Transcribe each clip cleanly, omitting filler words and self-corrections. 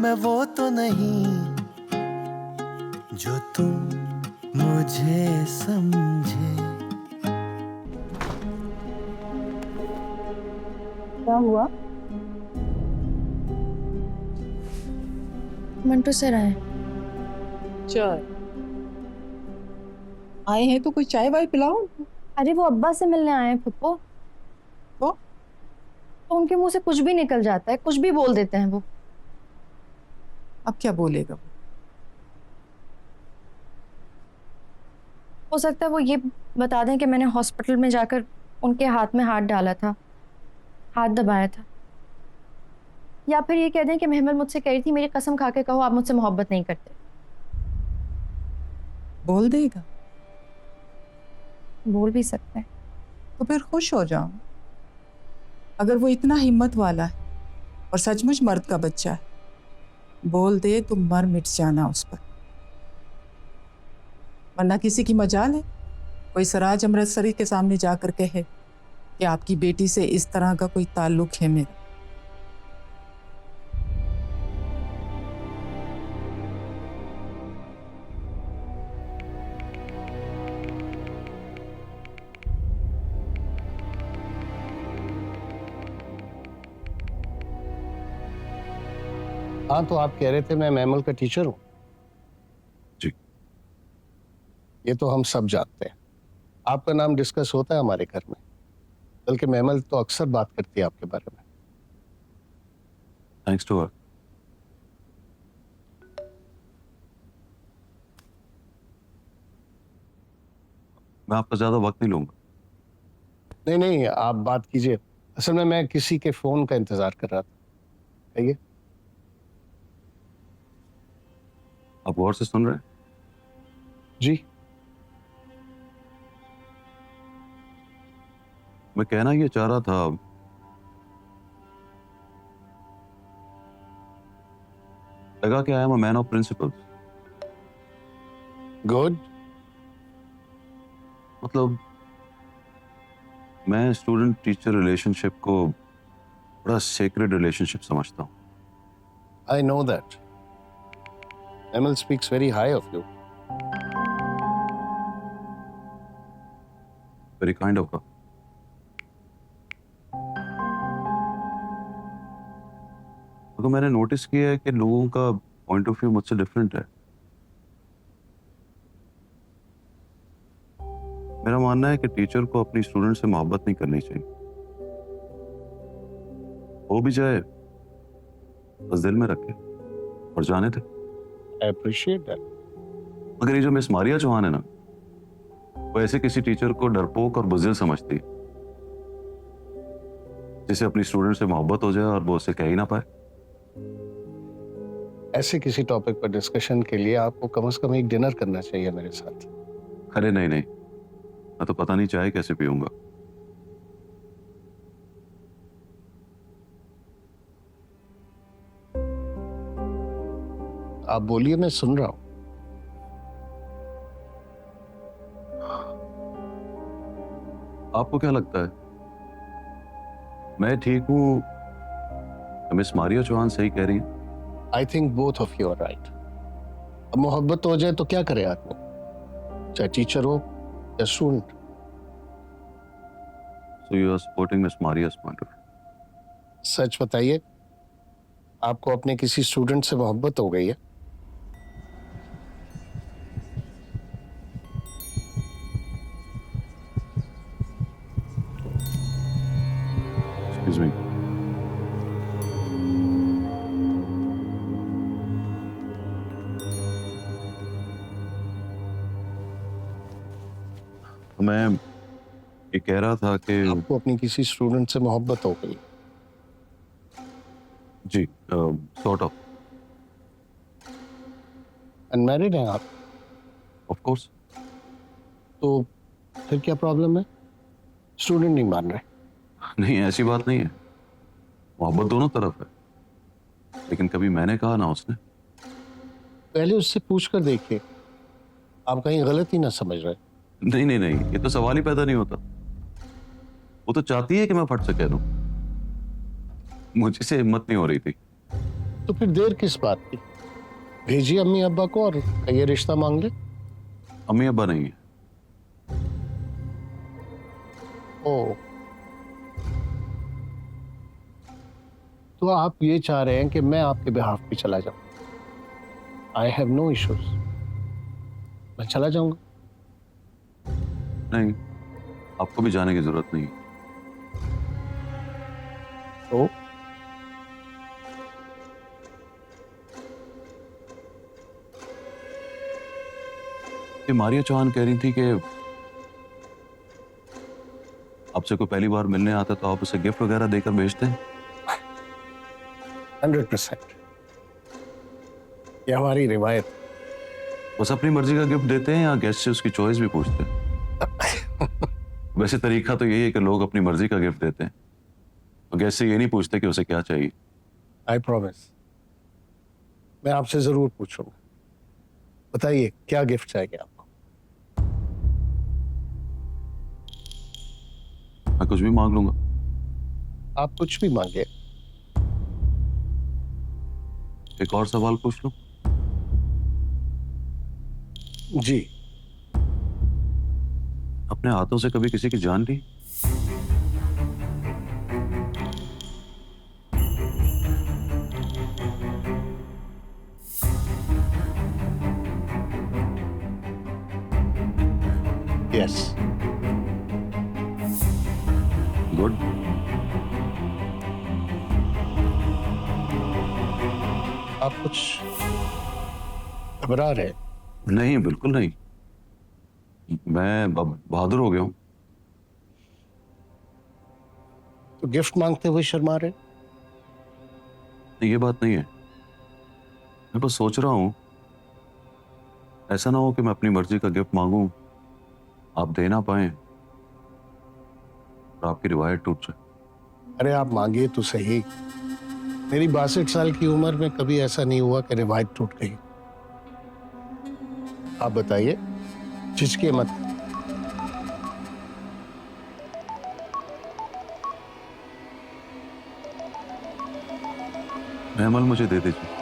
मैं वो तो नहीं जो तुम मुझे समझे। क्या हुआ? मंटू सर आए। चाय आए हैं तो कोई चाय वाय पिलाओ। अरे वो अब्बा से मिलने आए हैं फुप्पो। तो उनके मुंह से कुछ भी निकल जाता है, कुछ भी बोल देते हैं वो। अब क्या बोलेगा वो? हो सकता है वो ये बता दें कि मैंने हॉस्पिटल में जाकर उनके हाथ में हाथ डाला था, हाथ दबाया था। या फिर ये कह दें कि महमल मुझसे कह रही थी मेरी कसम खा के कहो आप मुझसे मोहब्बत नहीं करते। बोल देगा बोल भी सकते हैं। तो फिर खुश हो जाओ। अगर वो इतना हिम्मत वाला है और सचमुच मर्द का बच्चा है, बोल दे तो मर मिट जाना उस पर। वरना किसी की मजाल है कोई सराज अमृतसरी के सामने जाकर कहे कि आपकी बेटी से इस तरह का कोई ताल्लुक है मेरा। हाँ, तो आप कह रहे थे मैं मैमल का टीचर हूँ। जी। ये तो हम सब जानते हैं, आपका नाम डिस्कस होता है हमारे घर में, बल्कि मैमल तो अक्सर बात करती है आपके बारे में। Thanks to her. मैं आपका ज्यादा वक्त नहीं लूंगा। नहीं नहीं, आप बात कीजिए। असल में मैं किसी के फोन का इंतजार कर रहा था। कहिए। आप गौर से सुन रहे हैं? जी। मैं कहना ये चाह रहा था, लगा कि I am a man of principles. Good. मतलब मैं स्टूडेंट टीचर रिलेशनशिप को बड़ा सेक्रेड रिलेशनशिप समझता हूँ। I know that. Mammal speaks very high of you. Very kind of her. तो मैंने नोटिस किया है कि लोगों का पॉइंट ऑफ व्यू मुझसे डिफरेंट है। मेरा मानना है कि टीचर को अपनी स्टूडेंट से मोहब्बत नहीं करनी चाहिए। हो भी जाए बस दिल में रखे और जाने थे। I appreciate that. मगर ये जो मिस मारिया चौहान है ना, वो ऐसे किसी टीचर को डरपोक और बुज़दिल समझती है जिसे अपनी स्टूडेंट से मोहब्बत हो जाए और वो उसे कह ही ना पाए। ऐसे किसी टॉपिक पर डिस्कशन के लिए आपको कम से कम एक डिनर करना चाहिए मेरे साथ। अरे नहीं नहीं, मैं तो पता नहीं चाय कैसे पीऊंगा। आप बोलिए, मैं सुन रहा हूं। आपको क्या लगता है, मैं ठीक हूं या मिस मारिया चौहान सही कह रही है? I think both of you are right. अब मोहब्बत हो जाए तो क्या करे आदमी, चाहे टीचर हो या student. So you are supporting miss Maria's point of view? सच बताइए, आपको अपने किसी स्टूडेंट से मोहब्बत हो गई है? Excuse me. मैं ये कह रहा था कि आपको अपनी किसी स्टूडेंट से मोहब्बत हो गई? जी, सॉर्ट ऑफ। अनमैरिड हैं आप? Of course. तो फिर क्या प्रॉब्लम है? स्टूडेंट नहीं मान रहे? नहीं, ऐसी बात नहीं है। मोहब्बत दोनों तरफ है, लेकिन कभी मैंने कहा ना उसने। पहले उससे पूछ कर देखिए, आप कहीं गलत ही ना समझ रहे। नहीं नहीं नहीं, ये तो सवाल ही पैदा नहीं होता। वो तो चाहती है कि मैं फट से कह दूं, मुझे से हिम्मत नहीं हो रही थी। तो फिर देर किस बात की? भेजिए अम्मी अब्बा को और ये रिश्ता मांग ले। अम्मी अब्बा नहीं है। ओ, तो आप ये चाह रहे हैं कि मैं आपके बिहाफ पे चला जाऊं? आई हैव नो इश्यूज, मैं चला जाऊंगा। नहीं, आपको भी जाने की जरूरत नहीं है। तो ये मारिया चौहान कह रही थी कि आपसे कोई पहली बार मिलने आता तो आप उसे गिफ्ट वगैरह देकर भेजते हैं। 100% ये हमारी रिवायत। बस अपनी मर्जी का गिफ्ट देते हैं या गेस्ट से उसकी चॉइस भी पूछते हैं? वैसे तरीका तो यही है कि लोग अपनी मर्जी का गिफ्ट देते हैं और गेस्ट से ये नहीं पूछते कि उसे क्या चाहिए। आई प्रॉमिस, मैं आपसे जरूर पूछूंगा। बताइए क्या गिफ्ट चाहिए आपको? मैं कुछ भी मांग लूंगा। आप कुछ भी मांगे। एक और सवाल पूछ लूं? जी। अपने हाथों से कभी किसी की जान ली? यस। गुड। आप कुछ घबरा रहे हैं? नहीं, बिल्कुल नहीं। मैं बहादुर हो गया हूं। तो गिफ्ट मांगते हुए शर्मा रहे? नहीं, ये बात नहीं है। मैं बस सोच रहा हूं ऐसा ना हो कि मैं अपनी मर्जी का गिफ्ट मांगूं, आप दे ना पाए और आपकी रिवायत टूट जाए। अरे आप मांगिए तो सही। मेरी 62 साल की उम्र में कभी ऐसा नहीं हुआ कि रिवायत टूट गई। आप बताइए, झिझकिए मत। महमल मुझे दे दीजिए।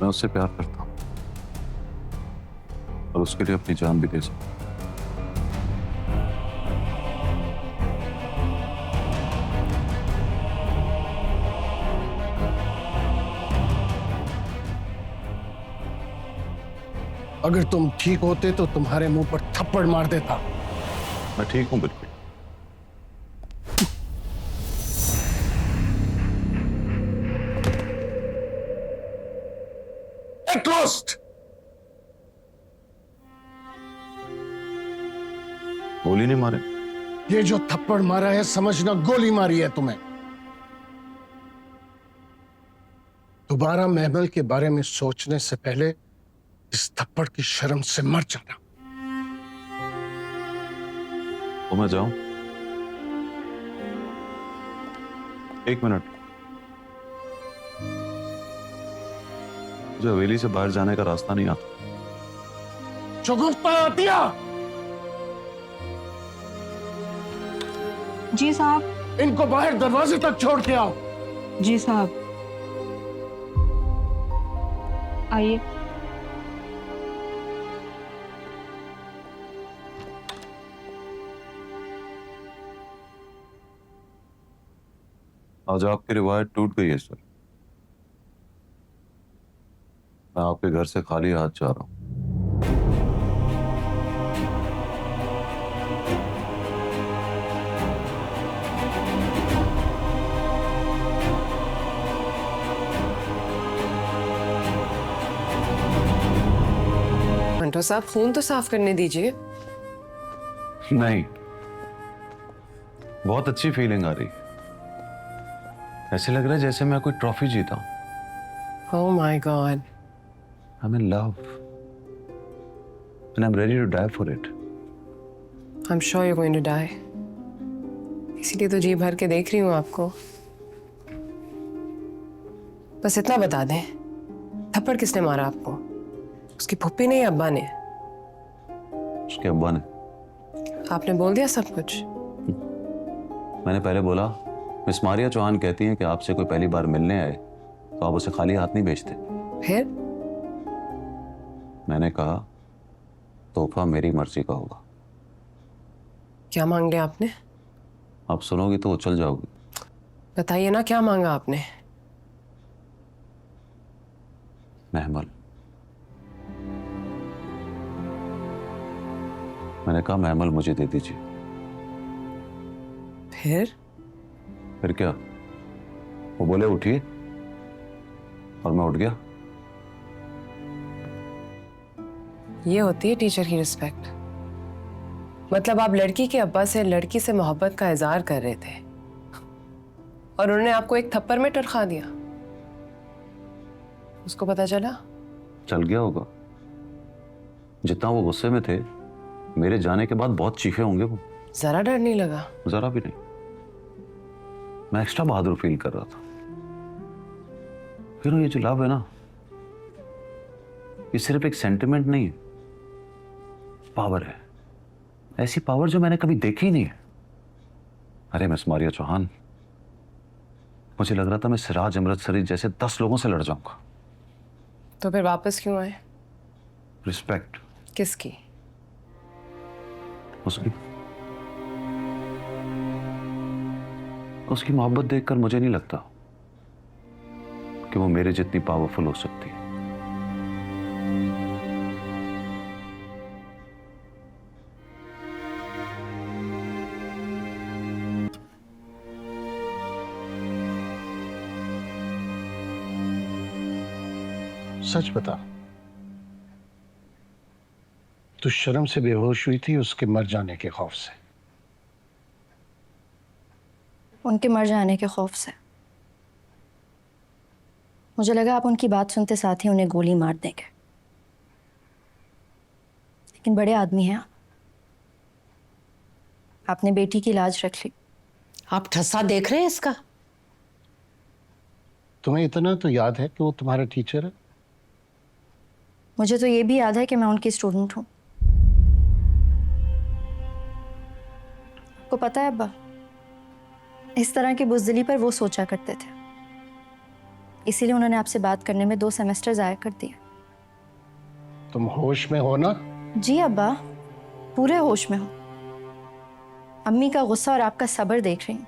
मैं उससे प्यार करता हूं और उसके लिए अपनी जान भी दे सकता हूं। अगर तुम ठीक होते तो तुम्हारे मुंह पर थप्पड़ मार देता। मैं ठीक हूं बिल्कुल। Closed। गोली नहीं मारे? ये जो थप्पड़ मारा है समझना गोली मारी है तुम्हें। दोबारा महमल के बारे में सोचने से पहले इस थप्पड़ की शर्म से मर जाना। तो मैं जाऊं? एक मिनट। मुझे हवेली से बाहर जाने का रास्ता नहीं आता। शगुफ्ता आतिया। जी साहब। इनको बाहर दरवाजे तक छोड़ के आओ। जी साहब। आइए। आज आपकी रिवायत टूट गई है सर। मैं आपके घर से खाली हाथ जा रहा हूं। मंटो साहब, खून तो साफ करने दीजिए। नहीं, बहुत अच्छी फीलिंग आ रही है। ऐसे लग रहा है जैसे मैं कोई ट्रॉफी जीता हूं। Oh my God. I'm in love and I'm ready to die for it. I'm sure you're going to die. इसीलिए तो जी भर के देख रही हूँ आपको। बस इतना बता दें थप्पड़ किसने मारा आपको? उसकी फुप्पी ने या अब्बा ने? उसके अब्बा ने। आपने बोल दिया सब कुछ? मैंने पहले बोला, मिस मारिया चौहान कहती हैं कि आपसे कोई पहली बार मिलने आए तो आप उसे खाली हाथ नहीं भेजते। फिर? मैंने कहा तोहफा मेरी मर्जी का होगा। क्या मांग लिया आपने? आप सुनोगी तो उछल जाओगी। बताइए ना, क्या मांगा आपने? महमल। मैंने कहा महमल मुझे दे दीजिए। फिर क्या? वो बोले उठिए और मैं उठ गया। ये होती है टीचर की रिस्पेक्ट। मतलब आप लड़की के अब्बा से लड़की से मोहब्बत का इजहार कर रहे थे और उन्होंने आपको एक थप्पड़ में टरखा दिया। उसको पता चला? चल गया होगा। जितना वो गुस्से में थे, मेरे जाने के बाद बहुत चीखे होंगे वो। जरा डर नहीं लगा? जरा भी नहीं। मैं एक्स्ट्रा बहादुर फील कर रहा था। फिर ये जो लव है ना, ये सिर्फ एक सेंटिमेंट नहीं है, पावर है। ऐसी पावर जो मैंने कभी देखी ही नहीं है। अरे मिस मारिया चौहान, मुझे लग रहा था मैं सिराज अमृतसरी जैसे 10 लोगों से लड़ जाऊंगा। तो फिर वापस क्यों आए? रिस्पेक्ट। किसकी? उसकी उसकी मोहब्बत देखकर मुझे नहीं लगता कि वो मेरे जितनी पावरफुल हो सकती है। सच बता, तू शर्म से बेहोश हुई थी उसके मर जाने के खौफ से? उनके मर जाने के खौफ से। मुझे लगा आप उनकी बात सुनते साथ ही उन्हें गोली मार देंगे, लेकिन बड़े आदमी हैं आप। आपने बेटी की लाज रख ली। आप ठस्सा देख रहे हैं इसका? तुम्हें इतना तो याद है कि वो तुम्हारा टीचर है? मुझे तो ये भी याद है कि मैं उनकी स्टूडेंट हूँ। आपको पता है अब्बा, इस तरह की बुज़दिली पर वो सोचा करते थे, इसीलिए उन्होंने आपसे बात करने में 2 सेमेस्टर ज़ाया कर दिए। तुम होश में हो ना? जी अब्बा, पूरे होश में हूँ। अम्मी का गुस्सा और आपका सब्र देख रही हूँ।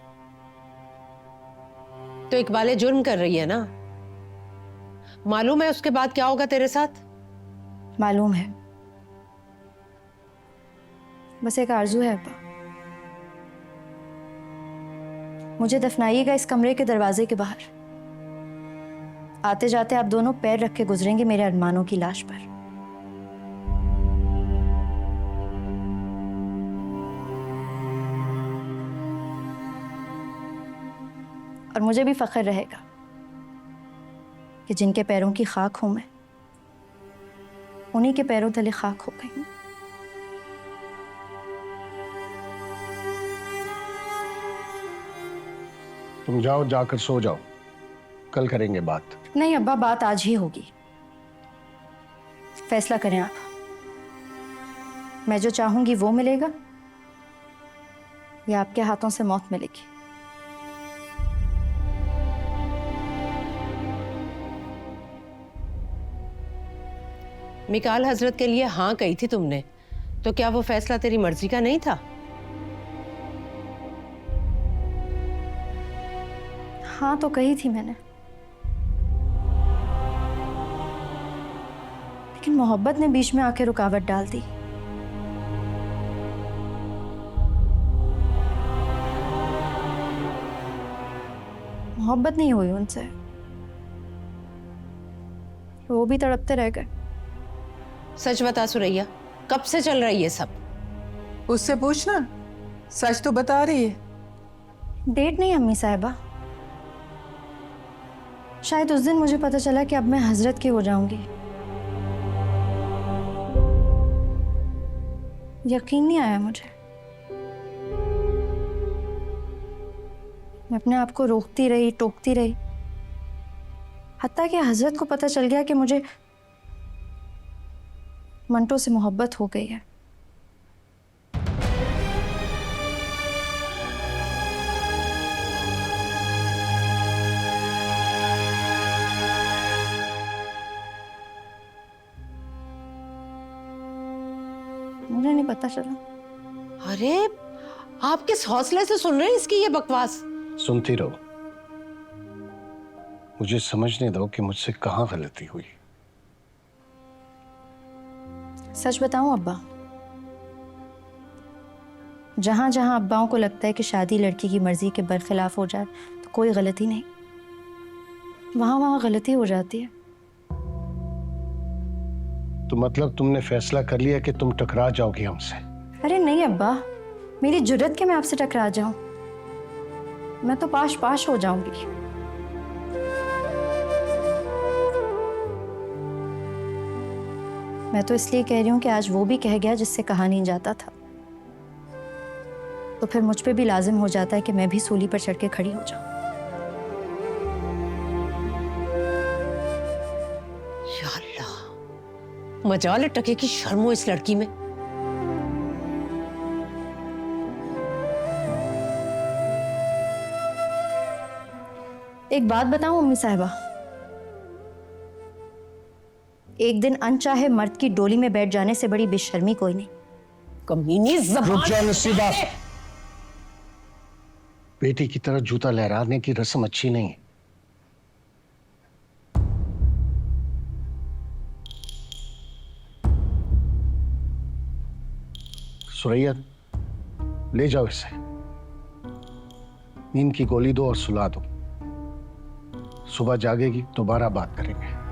तो इकबाल जुर्म कर रही है ना? मालूम है उसके बाद क्या होगा तेरे साथ? मालूम है, बस एक आरजू है अब्बा। मुझे दफनाइएगा इस कमरे के दरवाजे के बाहर। आते जाते आप दोनों पैर रख के गुजरेंगे मेरे अरमानों की लाश पर। और मुझे भी फख्र रहेगा कि जिनके पैरों की खाक हूं मैं, उन्हीं के पैरों तले खाक हो गई हूं। तुम जाओ, जाकर सो जाओ, कल करेंगे बात। नहीं अब्बा, बात आज ही होगी। फैसला करें आप। मैं जो चाहूंगी वो मिलेगा या आपके हाथों से मौत मिलेगी? मिकाल हजरत के लिए हाँ कही थी तुमने, तो क्या वो फैसला तेरी मर्जी का नहीं था? हाँ तो कही थी मैंने, लेकिन मोहब्बत ने बीच में आके रुकावट डाल दी। मोहब्बत नहीं हुई उनसे, वो भी तड़पते रह गए। सच बता सुरैया, कब से चल रही है सब? उससे पूछना, सच तो बता रही है। डेट नहीं अम्मी साहिबा, शायद उस दिन मुझे पता चला कि अब मैं हजरत की हो जाऊंगी। यकीन नहीं आया मुझे। मैं अपने आप को रोकती रही, टोकती रही, हत्ता कि हजरत को पता चल गया कि मुझे मंटो से मोहब्बत हो गई है। मुझे नहीं पता चला। अरे आप किस हौसले से सुन रहे हैं इसकी ये बकवास? सुनती रहो, मुझे समझने दो कि मुझसे कहाँ गलती हुई। सच बताऊं अब्बा, जहां जहां अब्बाओं को लगता है कि शादी लड़की की मर्जी के बरखिलाफ हो जाए तो कोई गलती नहीं, वहां वहां गलती हो जाती है। तो मतलब तुमने फैसला कर लिया कि तुम टकरा जाओगी हमसे? अरे नहीं अब्बा, मेरी जुर्रत के मैं आपसे टकरा जाऊं, मैं तो पाश पाश हो जाऊंगी। मैं तो इसलिए कह रही हूं कि आज वो भी कह गया जिससे कहा नहीं जाता था, तो फिर मुझ पे भी लाजिम हो जाता है कि मैं भी सूली पर चढ़ के खड़ी हो जाऊं। या अल्लाह, मजाल टके की शर्म हो इस लड़की में। एक बात बताऊं अम्मी साहिबा, एक दिन अनचाहे मर्द की डोली में बैठ जाने से बड़ी बेशर्मी कोई नहीं। कमीनी ज़बान। रुक जाओ नसीबा, बेटी की तरह जूता लहराने की रस्म अच्छी नहीं है। सुरैया, ले जाओ इसे, नींद की गोली दो और सुला दो। सुबह जागेगी दोबारा बात करेंगे।